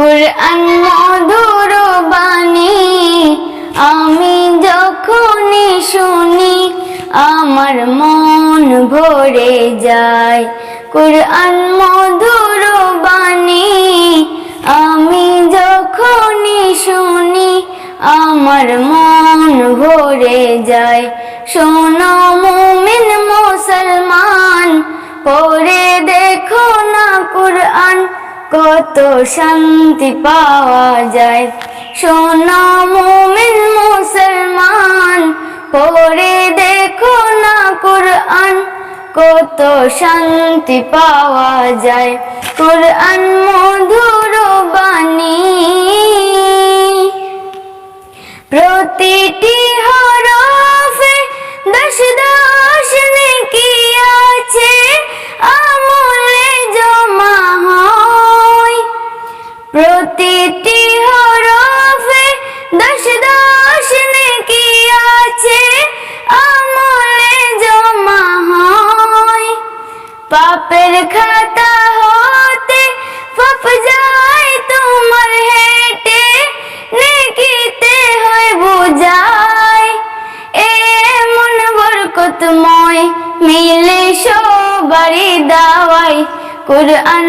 কুরআন মধুর বাণী আমি যখনই শুনি আমার মন ভরে যায়। কুরআন মধুর বাণী আমি যখনই শুনি আমার মন ভরে যায়। শোনো মুমিন মুসলমান, পড়ে দেখো না কুরআন, কত শান্তি পাওয়া যায়। শোনো মুমিন মুসলমান, পড়ে দেখো না কুরআন, কত শান্তি পাওয়া যায়। কুরআন মধুর বাণী প্রতিটি হরফে 10 নেকি আছে, আমলে জমা হয়। প্রতিটি হরফে 10 নেকি আছে, আমলে জমা হয়। পাপের খাতা হতে পাপ যায় তোমার হেঁটে, নেকিতে হয় বোঝায়। এমন বরকতময় মিলে সবারই দাওয়ায়। কুরআন